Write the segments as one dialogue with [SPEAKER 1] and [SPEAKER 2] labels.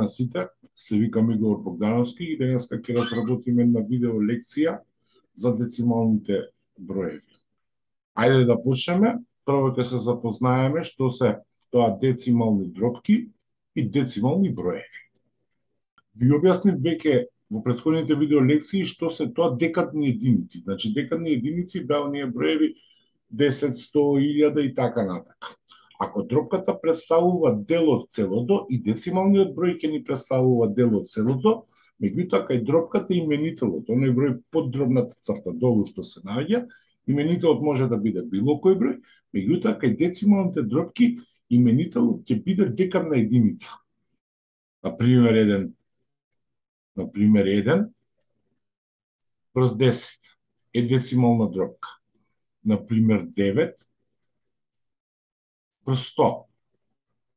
[SPEAKER 1] на сите, се викам Игор Богдановски и денеска ќе разработиме една видео лекција за децималните броеви. Ајде да почнеме. Прво ќе се запознаеме што се тоа децимални дропки и децимални броеви. Ви објаснив веќе во претходните видео лекции што се тоа декадни единици. Значи декадни единици беа оние броеви 10, 100, 1000 и така натака. Ако дропката представува дел од целото и децималниот број ќе ни представува дел од целото, меѓутоа кај дропката именителот, оној број под дробната црта долу што се наоѓа, именителот може да биде било кој број, меѓутоа кај децималните дропки именителот ќе биде декадна единица. Например 1 прз 10 е децимална дропка. Например 9 прз 100.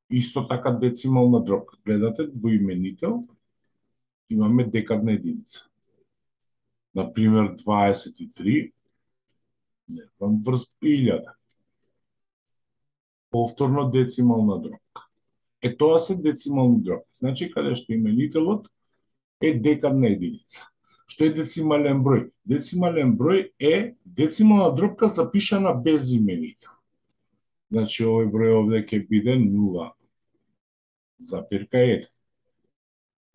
[SPEAKER 1] Исто така децимална дропка. Гледате, во именител имаме декадна единица. Например 23 врз 1000. Повторно децимална дропка. Тоа се децимални дропки. Значи каде што именителот е декадна единица. Што е децимален број? Децимален број е децимална дропка запишана без именител. Значи овој број овде ќе биде 0,1.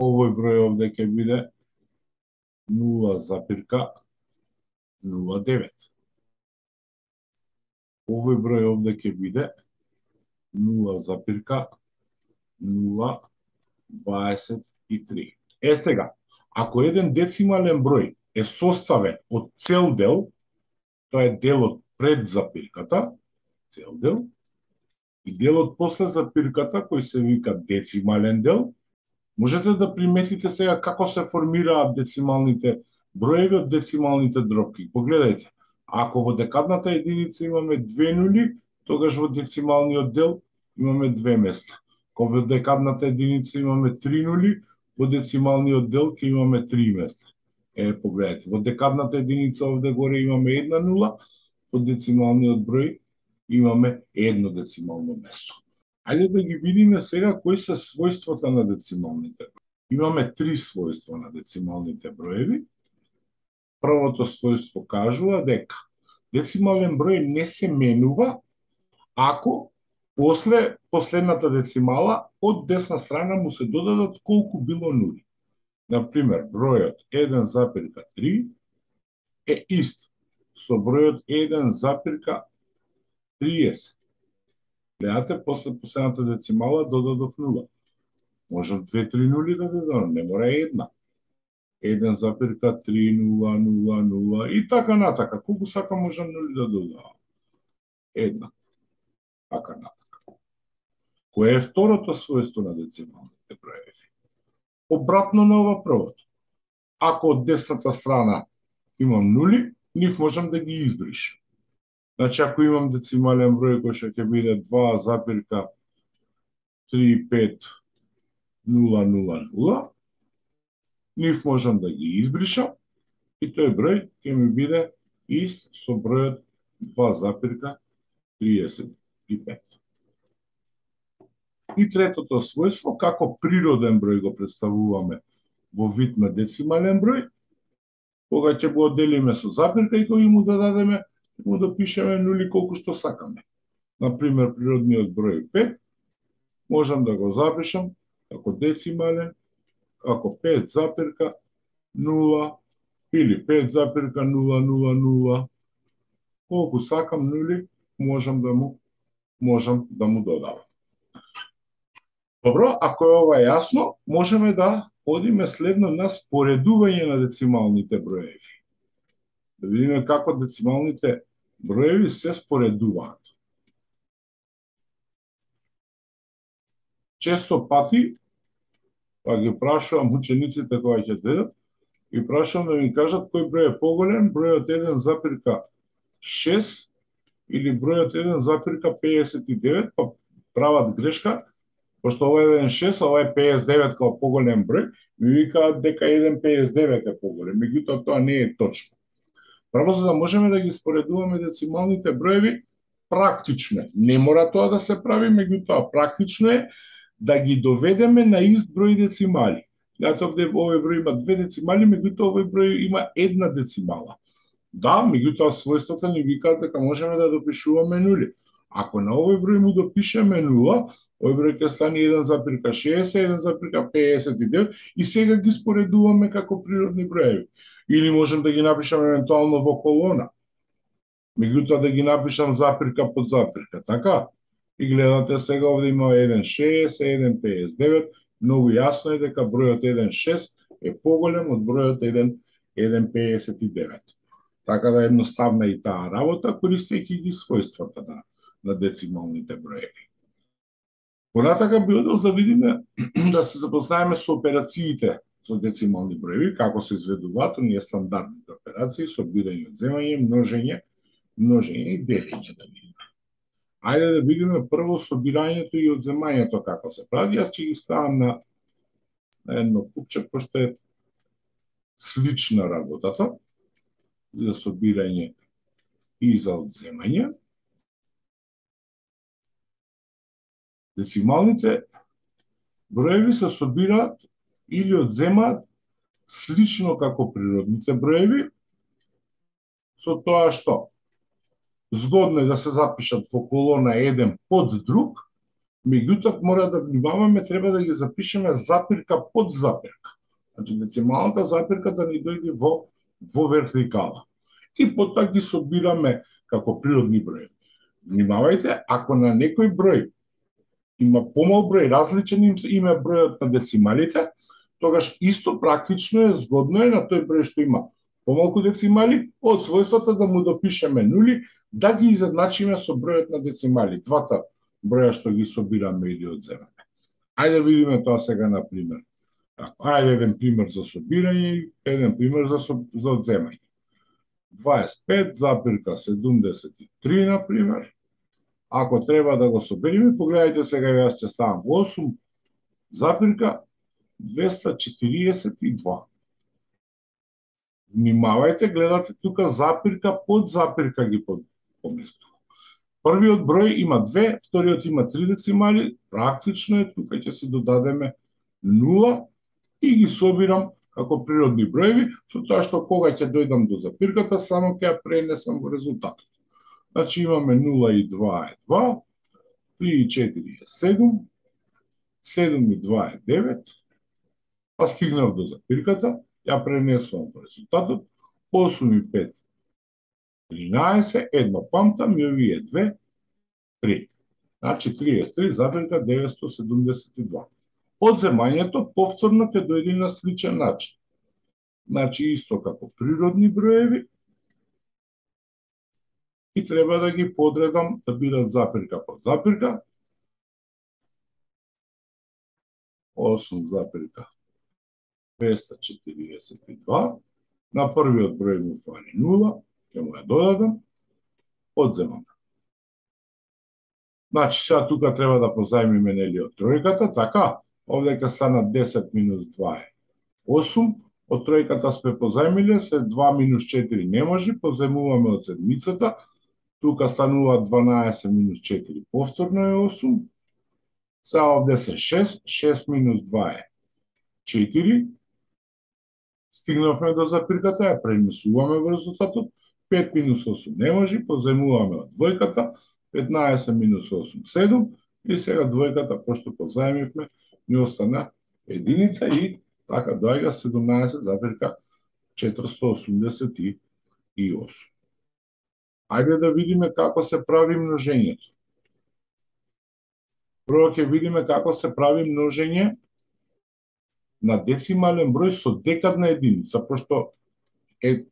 [SPEAKER 1] Овој број овде ќе биде 0,09. Овој број овде ќе биде 0,023. Сега, ако еден децимален број е составен од цел дел, тоа е делот пред запирката, цел дел, и делот после запирката, кој се вика децимален дел, можете да приметите сега како се формираат децималните броеви од децималните дропки. Погледајте, ако во декадната единица имаме 2 нули, тогаш во децималниот дел имаме 2 места. Кога во декадната единица имаме 3 нули, во децималниот дел ќе имаме 3 места. Погледайте, во декадната единица овде горе имаме 1 нула, во децималниот број имаме едно децимално место. Ајде да ги видиме сега кои се својствата на децималните броеви. Имаме 3 својства на децималните броеви. Првото својство кажува дека децимален број не се менува ако после последната децимала од десна страна му се додадат колку било нули. Например, бројот 1,3 е ист со бројот 1,30. Гледате, после последната децимала додадов нула. Можам 2-3 нули да додадам, не мора една. 1,3000 и така натака. Колку сака можам нули да додадам? Една. Така натака. Кој е второто својство на децималните броеви? Обратно на ова првото. Ако од десната страна имам нули, нив можам да ги избришам. Значи, ако имам децимален број кој што ќе биде 2,35000, нив можам да ги избришам и тој број ќе ми биде ист со бројот 2,35. И третото својство, како природен број го представуваме во вид на децимален број, кога ќе го одделиме со запирка и кога му додадеме, му да пишеме нули колку што сакаме. Например, природниот број 5, можам да го запишам како децимален, како 5,0 или 5,000. Колку сакам нули, можам да му додавам. Добро, ако е ова јасно, можеме да одиме следно на споредување на децималните броеви. Да видиме како децималните броеви се споредуваат. Често пати, па ги прашувам учениците кога ќе дедат, и прашувам да ми кажат кој број е поголем, бројот 1,6 или бројот 1,59, па прават грешка, пошто ова е 1,6, ова е 59 како поголем број, ми викаат дека 1,59 е поголем, меѓутоа тоа не е точно. Право за да можеме да ги споредуваме децималните броеви, практично е. Не мора тоа да се прави, меѓутоа практично е да ги доведеме на ист број децимали. Гледате, овде овој број има 2 децимали, меѓутоа овој број има 1 децимала. Да, меѓутоа својствата ни викаат дека можеме да допишуваме нули. Ако на овој број му допишеме нула, овој број ќе стане 1,60, 1,59 и сега ги споредуваме како природни броеви. Или можем да ги напишеме евентуално во колона. Меѓутоа да ги напишам запирка под запирка, така? И гледате сега овде има 1,60, 1,59, многу јасно е дека бројот 1,6 е поголем од бројот 1,59. Така да е едноставна и таа работа, користејќи ги својствата на децималните броеви. Понатака би одел да видиме, да се запознаеме со операциите со децимални броеви, како се изведуваат оние стандардните операции, собирање, одземање, множење и делење да видиме. Ајде да видиме прво собирањето и одземањето како се прави. Јас ќе ги ставам на едно купче, пошто е слична работата за собирање и за одземање. Децималните броеви се собираат или одземаат слично како природните броеви, со тоа што згодно е да се запишат во колона еден под друг, меѓутоа мора да внимаваме, треба да ги запишеме запирка под запирка. Значи децималната запирка да ни дојде во вертикала. И потоа ги собираме како природни броеви. Внимавајте, ако на некој број има помал број, различен им е бројот на децималите, тогаш исто практично е, згодно е на тој број што има помалку децимали, од својствата да му допишеме нули, да ги изедначиме со бројот на децимали, двата броја што ги собираме или одземаме. Ајде да видиме тоа сега на пример. Ајде еден пример за собирање и еден пример за одземање. 25,73 на пример. Ако треба да го собериме, погледајте сега, јас ќе ставам 8,242. Внимавајте, гледате тука запирка под запирка ги поместува. Првиот број има 2, вториот има 3 децимали, практично е, тука ќе се додадеме 0 и ги собирам како природни броеви, со тоа што кога ќе дојдам до запирката, само ќе ја пренесам во резултатот. Значи имаме 0 и 2 е 2, 3 и 4 е 7, 7 и 2 е 9, па стигнав до запирката, ја пренесувам во резултатот, 8 и 5 13, едно памтам и овие 2, 3. Значи 33,972. Одземањето повторно ќе дојде на сличен начин. Значи исто како природни броеви, и треба да ги подредам да бидат запирка под запирка. 8,242. На првиот број му фали 0, ќе му ја додадам, одземам. Значи, сега тука треба да позајмиме нели од тројката, така, овде ќе станат 10 минус 2 е 8, од тројката сме позајмиле, се 2 минус 4 не може, позајмуваме од седмицата, тука станува 12 минус 4, повторно е 8, сега овде се 6, 6 минус 2 е 4, стигнавме до запирката, ја пренесуваме во резултатот, 5 минус 8 не може, позајмуваме од двојката, 15 минус 8, 7, и сега двојката, пошто позајмивме, ни остана единица и така доаѓа 17,488. Ајде да видиме како се прави множењето. Прво ќе видиме како се прави множење на децимален број со декадна единица, пошто е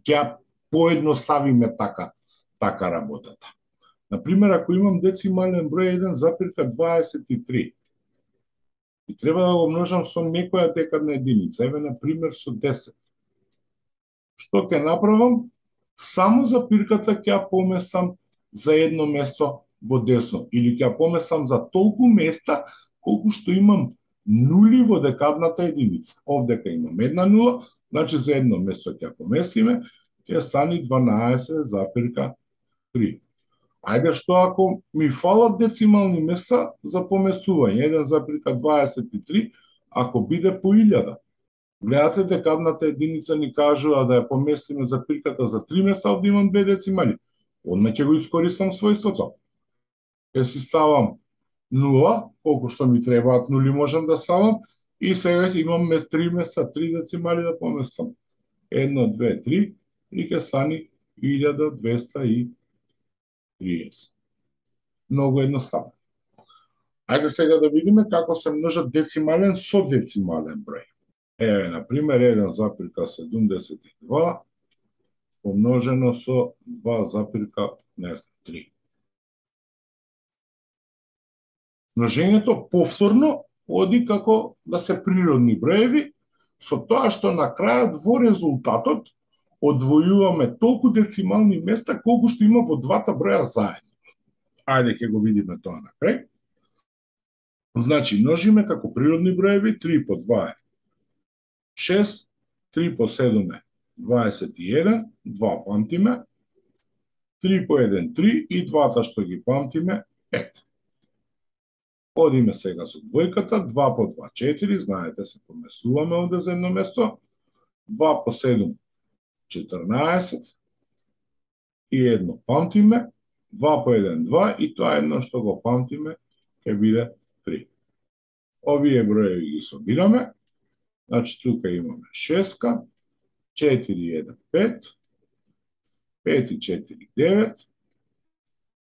[SPEAKER 1] ќе поедноставиме така работата. Например, ако имам децимален број 1,23 и треба да го множам со некоја декадна единица, еве например со 10. Што ќе направам? Само запирката ќе ја поместам за едно место во десно или ќе ја поместам за толку места колку што имам нули во декадната единица. Овдека имам една нула, значи за едно место ќе ја поместиме, ќе стани 12,3. Ајде што ако ми фалат децимални места за поместување, 1,23, ако биде по 1000. Гледате, декадната единица ни кажува да ја поместиме запирката за 3 места, овде имам 2 децимали. Одма ќе го искористам својството. Ќе си ставам 0, колку што ми требаат нули можам да ставам, и сега имам 3 места, 3 децимали да поместам. 1, 2, 3, и ќе стани 1230. Многу едноставно. Ајде сега да видиме како се множат децимален со децимален број. Еве, например, 1,72 помножено со 2,3. Множењето повторно оди како да се природни броеви, со тоа што на крајот во резултатот одвојуваме толку децимални места колку што има во двата броја заедно. Ајде ќе го видиме тоа на крај. Значи, множиме како природни броеви, 3 по 2 е 6, 3 по 7 е 21, 2 памтиме, 3 по 1 3 и двата што ги памтиме 5. Одиме сега со двојката, 2 по 2 4, знаете се поместуваме овде за едно место, 2 по 7 14 и едно памтиме, 2 по 1 2 и тоа едно што го памтиме ќе биде 3. Овие броеви ги собираме, значи тука имаме 6, 4 1 5, 5 и 4 9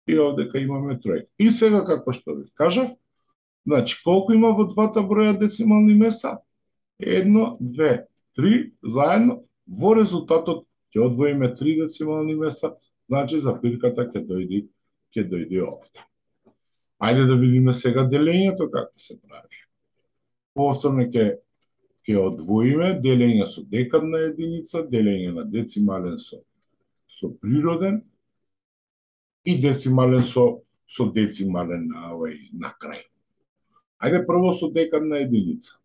[SPEAKER 1] и овдека имаме тројка. И сега како што ви кажав, значи колку има во двата броја децимални места? 1, 2, 3 заедно, во резултатот ќе одвоиме 3 децимални места, значи запирката ќе дојде овде. Ајде да видиме сега делењето како се прави. Повторно ќе одвоиме делење со декадна единица, делење на децимален со природен и децимален со децимален на крај. Ајде прво со декадна единица.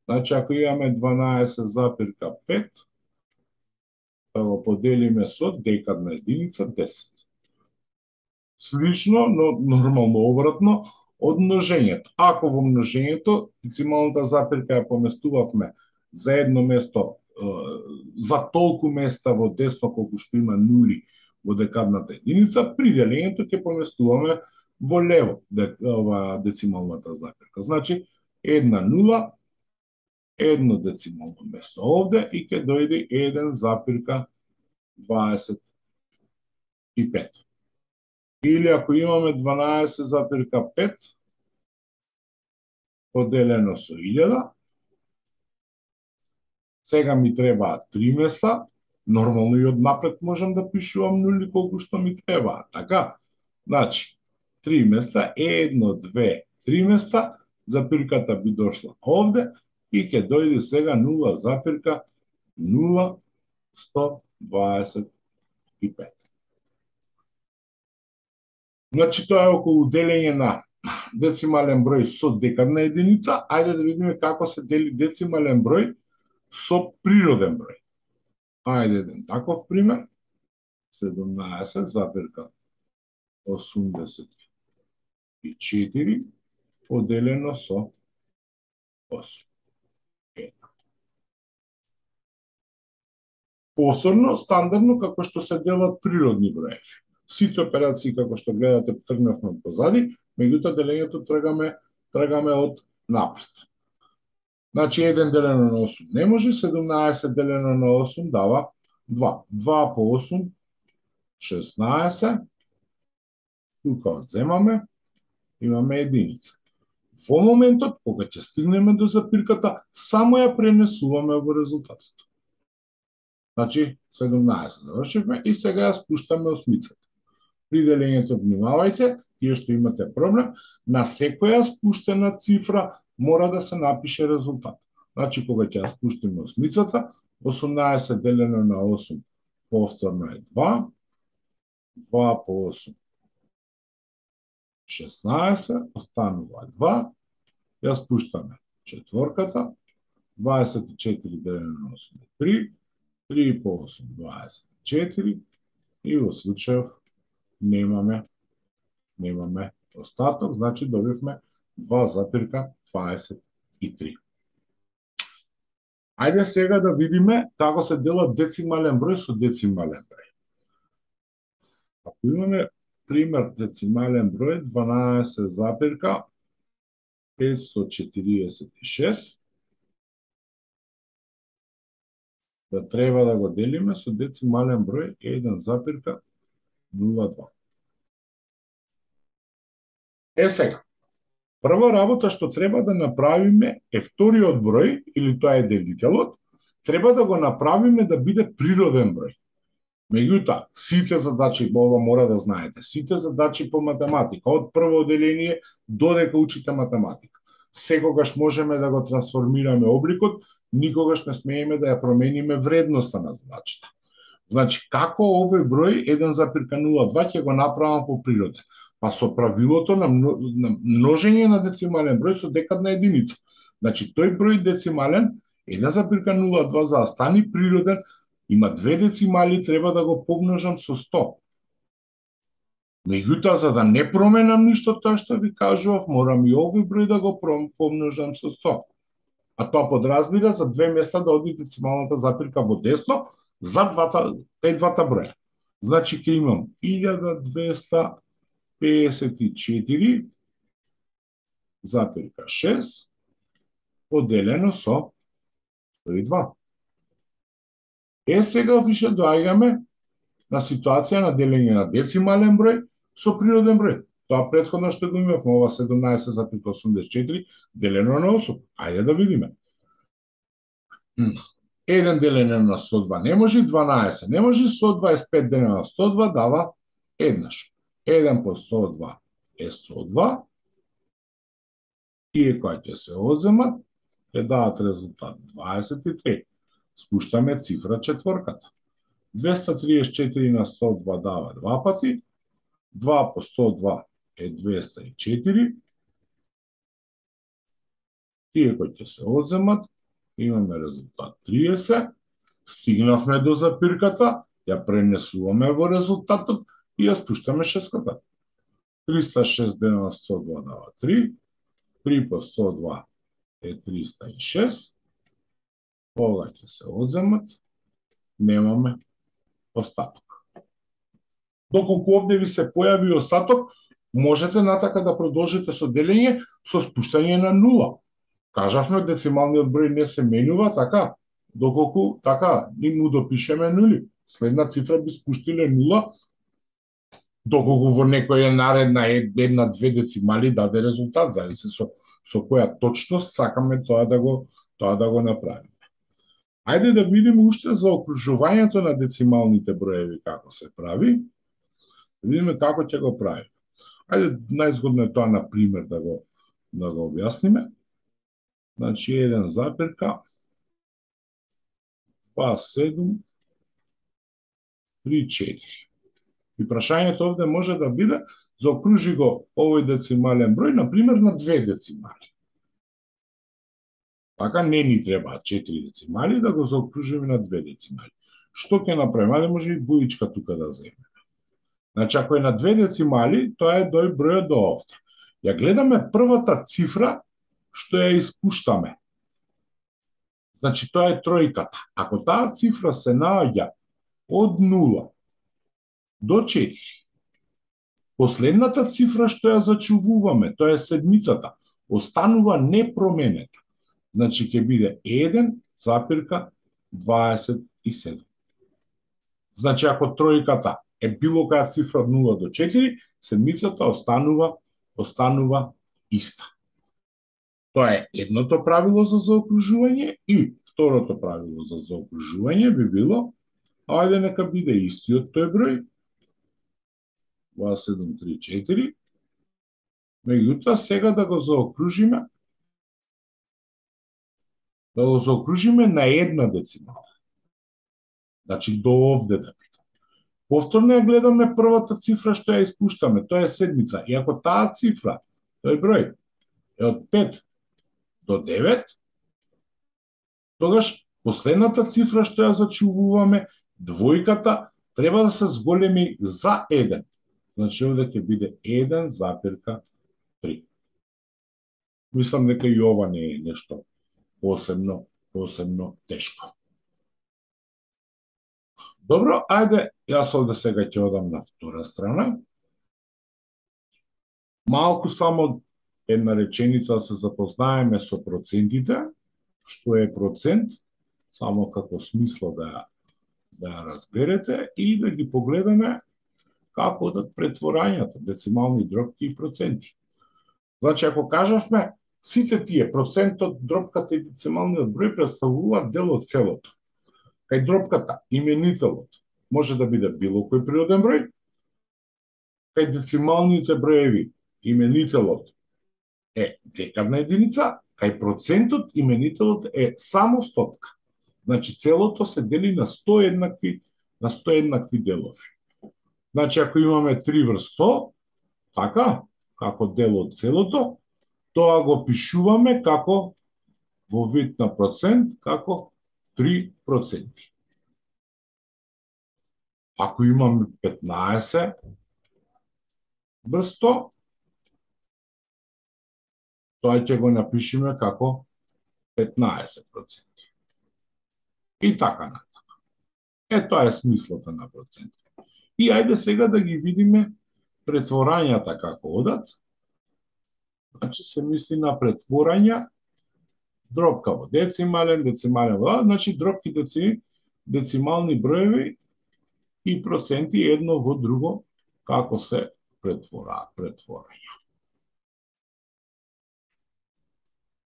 [SPEAKER 1] Значи ако имаме 12,5, да го поделиме со декадна единица 10. Слично, но нормално обратно од множењето. Ако во множењето децималната запирка ја поместувавме за едно место, за толку места во десно колку што има нули во декадната единица, при делењето ќе поместуваме во лево децималната запирка. Значи, 1 0, едно децимално место овде и ќе дојде 1,25. Или ако имаме 12,5 поделено со 1000, сега ми требаат 3 места, нормално и однапред можам да пишувам нули колку што ми требаат, така? Значи, 3 места, 1, 2, 3 места, запирката би дошла овде и ќе дојде сега 0,0125. Значи, тоа е околу делење на децимален број со декадна единица. Ајде да видиме како се дели децимален број со природен број. Ајде еден таков пример. 17,84 поделено со 8. Повторно, стандардно, како што се делат природни броеви. Сите операции, како што гледате, тргнавме позади, меѓутоа делењето тргаме од напред. Значи, 1 делено на 8 не може, 17 делено на 8 дава 2. 2 по 8, 16. Тука одземаме, имаме единица. Во моментот, кога ќе стигнеме до запирката, само ја пренесуваме во резултатот. Значи, 17 завршивме и сега ја спуштаме осмицата. При делењето внимавајте, тие што имате проблем, на секоја спуштена цифра мора да се напише резултат. Значи, кога ќе ја спуштиме осмицата, 18 делено на 8 повторно е 2, 2 по 8, 16, останува 2, ја спуштаме четворката, 24 делено на 8 е 3, 3 по 8, 24 и во случајов Немаме остаток, значи добивме 2,23. Ајде сега да видиме како се делат децимален број со децимален број. Ако имаме пример децимален број 12,546, да треба да го делиме со децимален број 1,02. Сега, прва работа што треба да направиме е вториот број, или тоа е делителот, треба да го направиме да биде природен број. Меѓутоа, сите задачи, ова мора да знаете, сите задачи по математика, од прво одделение додека учите математика, секогаш можеме да го трансформираме обликот, никогаш не смееме да ја промениме вредноста на задачата. Значи, како овој број 1,02 ќе го направам по природа? Па со правилото на множење на децимален број со декадна единица. Значи, тој број децимален 1,02 за да стане природен, има две децимали, треба да го помножам со 100. Меѓутоа, за да не променам ништо тоа што ви кажував, морам и овој број да го помножам со 100. А тоа подразбира за две места да оди децималната запирка во десно за двата броја. Значи, ќе имам 1254,6 поделено со 102. Сега више доаѓаме на ситуација на делење на децимален број со природен број. Тоа претходно што го имавме, ова 17,84 делено на 8. Ајде да видиме. 1 делено на 102 не може, 12 не може, 125 делено на 102 дава еднаш. 1 по 102 е 102. Тие кои ќе се одземат, ќе дадат резултат 23. Спуштаме цифра четворката. 234 на 102 дава два пати, 2 по 102 е 204. Тие кои ќе се одземат, имаме резултат 30. Стигнавме до запирката, ја пренесуваме во резултатот и ја спуштаме шеската. 306 делено на 102 дава 3. 3 по 102 е 306. Ова ќе се одземат, немаме остаток. Доколку овде ви се појави остаток, можете натака да продолжите со делење со спуштање на нула. Кажавме, децималниот број не се менува, така, доколку така ни му допишеме нули. Следна цифра би спуштиле нула, доколку во некоја наредна една-две децимали даде резултат, зависи со која точност сакаме тоа да го направиме. Ајде да видиме уште за окружувањето на децималните броеви како се прави. Да видиме како ќе го правиме. Ајде најзгодно е тоа на пример да го објасниме. Значи 1,2734. И прашањето овде може да биде заокружи го овој децимален број, на пример на 2 децимали. Така не ни треба 4 децимали, да го заокружиме на 2 децимали. Што ќе направиме? Ајде може и двоичка тука да земеме. Значи, ако е на 2 децимали, тоа е дој бројот до овде. Ја гледаме првата цифра што ја испуштаме. Значи, тоа е тројката. Ако таа цифра се наоѓа од 0 до 4, последната цифра што ја зачувуваме, тоа е седмицата, останува непроменета. Значи, ќе биде 1,27. Значи, ако тројката е било која цифра од 0 до 4, седмицата останува иста. Тоа е едното правило за заокружување и второто правило за заокружување би било, ајде нека биде истиот тој број, 2734, меѓутоа сега да го заокружиме на една децимала. Значи до овде да биде. Повторно ја гледаме првата цифра што ја испуштаме, тоа е седмица. И ако таа цифра, тој број, е од 5 до 9, тогаш последната цифра што ја зачувуваме, двојката, треба да се зголеми за 1. Значи овде ќе биде 1,3. Мислам дека и ова не е нешто посебно тешко. Добро, ајде, јас овде сега ќе одам на втора страна. Малку само една реченица да се запознаеме со процентите, што е процент, само како смисло да ја разберете и да ги погледаме како одат претворањата, децимални дробки и проценти. Значи, ако кажавме, сите тие процентот, дробката и децималниот број представуваат дел од целото. Кај дробката, именителот може да биде било кој природен број, кај децималните броеви, именителот е декадна единица, кај процентот, именителот е само стотка. Значи, целото се дели на 100 еднакви делови. Значи, ако имаме 3 врз 100, така, како дел од целото, тоа го пишуваме како во вид на процент, како 3%. Ако имаме 15 врз 100, тоа ќе го напишеме како 15%. И така натака. Тоа е смислата на процент. И ајде сега да ги видиме претворањата како одат. Значи се мисли на претворања дробка во децимален, децимален во, значи дробки децимални броеви и проценти едно во друго како се претворања.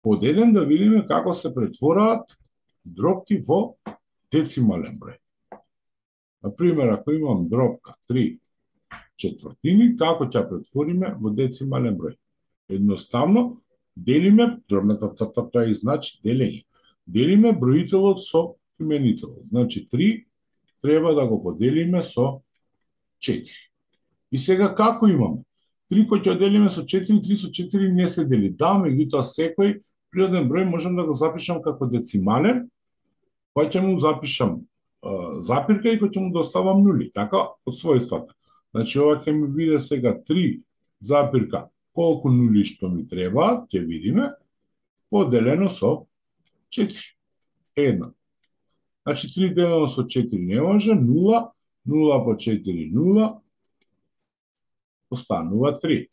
[SPEAKER 1] Под еден да видиме како се претвораат дробки во децимален број. Например, ако имам дробка 3/4, како ќе претвориме во децимален број? Едноставно, делиме, дробната црта тоа и значи делење. Делиме броителот со именителот. Значи 3 треба да го поделиме со 4. И сега како имаме? 3 кој ќе делиме со 4, 3 со 4 не се дели. Да, меѓутоа секој природен број можам да го запишам како децимален, кој ќе му запишам запирка и кој ќе му доставам нули, така, од својствата. Значи, ова ќе ми биде сега 3 запирка, колку нули што ми требаат, ќе видиме, поделено со 4. Една. Значи, 3 делено со 4 не може, 0, 0 по 4, 0, останува 3.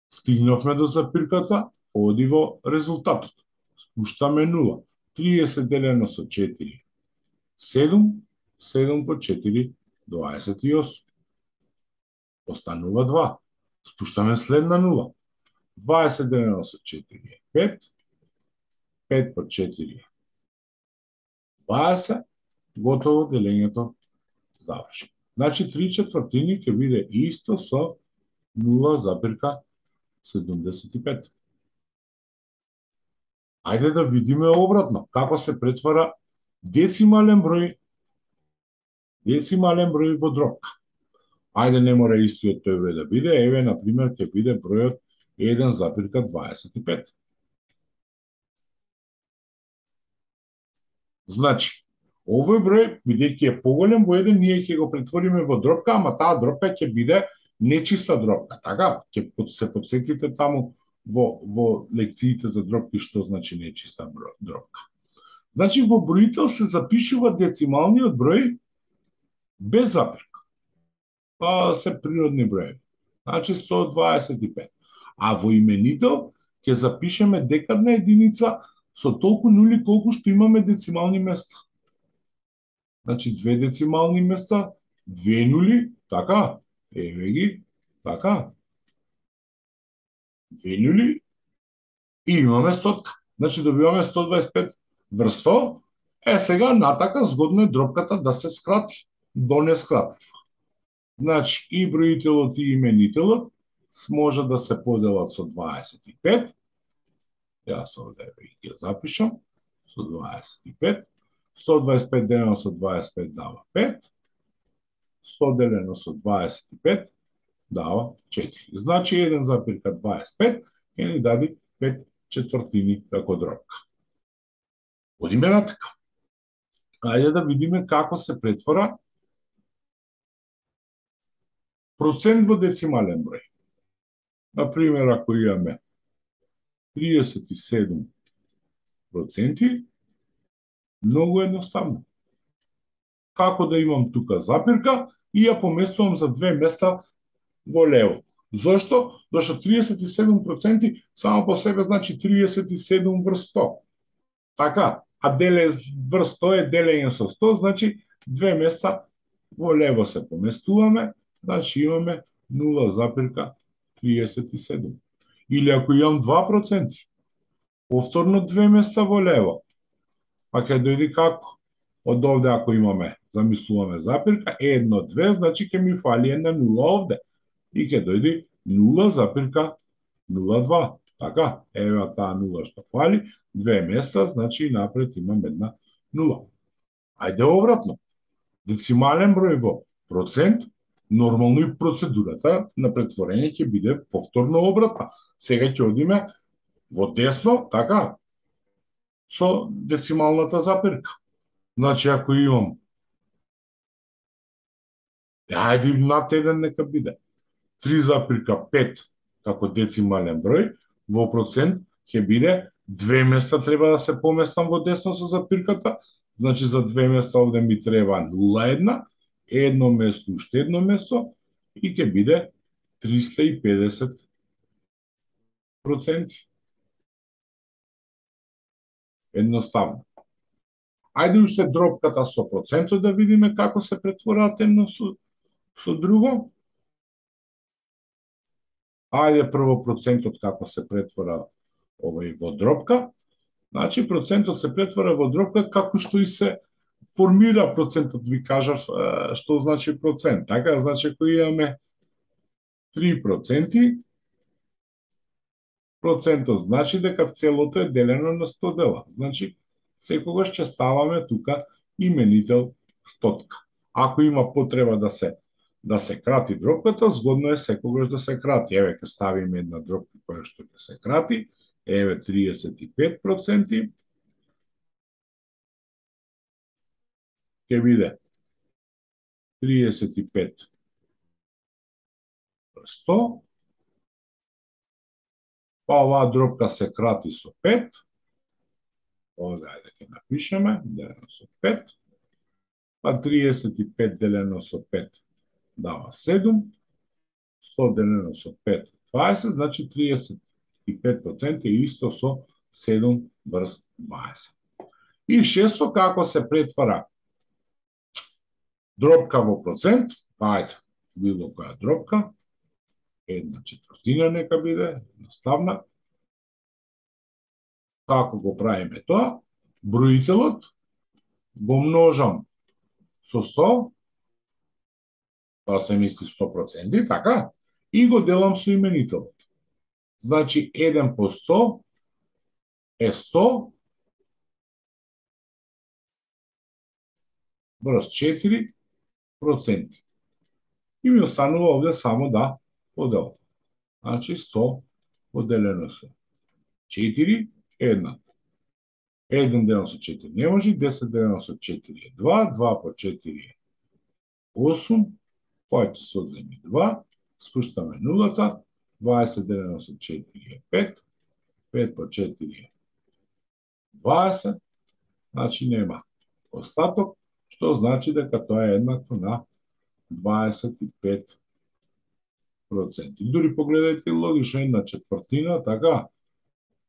[SPEAKER 1] Стигнавме до запирката, оди во резултатот. Спуштаме 0. 30 делено со 4, 7, 7 по 4, 28. Останува 2. Спуштаме следна 0. 20 делено со 4 е 5, 5 по 4 е 20, готово делењето заврши. Значи 3/4 ќе биде исто со 0,75. Ајде да видиме обратно, како се претвара децимален број во дробка. Ајде не мора истиот тој број да биде, еве, например, ќе биде бројот 1,25. Значи, овој број, бидејќи е поголем во еден, ние ќе го претвориме во дробка, ама таа дробка ќе биде нечиста дробка, така? Ќе се подсетите таму во лекциите за дробки што значи нечиста дробка. Значи, во броител се запишува децималниот број без запирка. Тоа се природни броеви. Значи 125. А во именител ќе запишеме декадна единица со толку нули колку што имаме децимални места. Значи 2 децимални места, 2 нули, така, еве ги, така. 2 нули и имаме стотка. Значи добиваме 125 врз 100. Сега натака згодно е дробката да се скрати до нескратлив. Значи и броителот и именителот може да се поделат со 25. Јас овде ги запишам со 25. 125 делено со 25 дава 5. 100 делено со 25 дава 4. Значи 1,25 ќе ни даде 5/4 како дробка. Одиме натака. Ајде да видиме како се претвора Процент во децимален број. Например, ако имаме 37%, многу едноставно. Како да имам тука запирка и ја поместувам за две места во лево. Зошто? Зашто 37% само по себе значи 37 врз 100. Така, а деле врз 100 е делење со 100, значи две места во лево се поместуваме, значи имаме 0,37. Или ако имам 2%, повторно две места во лево, па ќе дојди како? Од овде ако имаме, замислуваме запирка, 1,2, значи ќе ми фали една нула овде. И ќе дојди 0,02. Така, ева таа нула што фали, две места, значи напред имам една нула. Ајде обратно. Децимален број во процент, нормално и процедурата на претворење ќе биде повторно обратна. Сега ќе одиме во десно, така, со децималната запирка. Значи, ако имам, ајде над 1 нека биде, 3,5 како децимален број, во процент ќе биде две места треба да се поместам во десно со запирката, значи за две места овде ми треба 0,1, едно место, уште едно место, и ќе биде 350%. Едноставно. Ајде уште дробката со процентот да видиме како се претвораат едно со друго. Ајде прво процентот како се претвора во дробка. Значи процентот се претвора во дробка како што и се формира процентот, ви кажав што значи процент. Така, значи ако имаме 3%, процентот значи дека целото е делено на 100 дела. Значи секогаш ќе ставаме тука именител стотка. Ако има потреба да се крати дробката, згодно е секогаш да се крати. Еве ќе ставиме една дробка која што ќе се крати. Еве 35%. Ќе биде 35 100. Па оваа дробка се крати со 5. Овде ајде ќе напишеме, делено со 5. Па 35 делено со 5 дава 7. 100 делено со 5 20, значи 35% е исто со 7 врз 20. И шесто, како се претвара дробка во процент, ајде, било која дробка, 1/4 нека биде, едноставна. Како го правиме тоа? Броителот го множам со 100, тоа се мисли 100%, така, и го делам со именителот. Значи 1 по 100 е 100 врз 4%. И ми останува овде само да поделам. Значи 100 поделено со 4 е 1. 1 делено со 4 не може, 10 делено со 4 е 2, 2 по 4 е 8, којато се одземи 2, спуштаме нулата, 20 делено со 4 е 5, 5 по 4 е 20, значи нема остаток, што значи дека тоа е еднакво на 25%. Дури погледајте логично 1/4, така,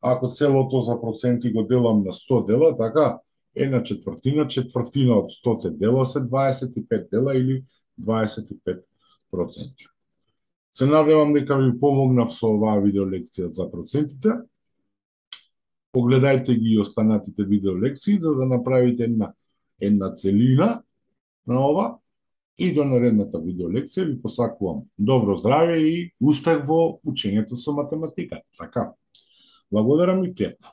[SPEAKER 1] ако целото за проценти го делам на 100 дела, така, 1/4, четвртина од 100 дела се 25 дела или 25%. Се надевам дека ви помогнав со оваа видеолекција за процентите. Погледајте ги и останатите видеолекции за да направите една целина на ова. И до наредната видеолекција ви посакувам добро здравје и успех во учењето со математика. Така. Благодарам и пријатно.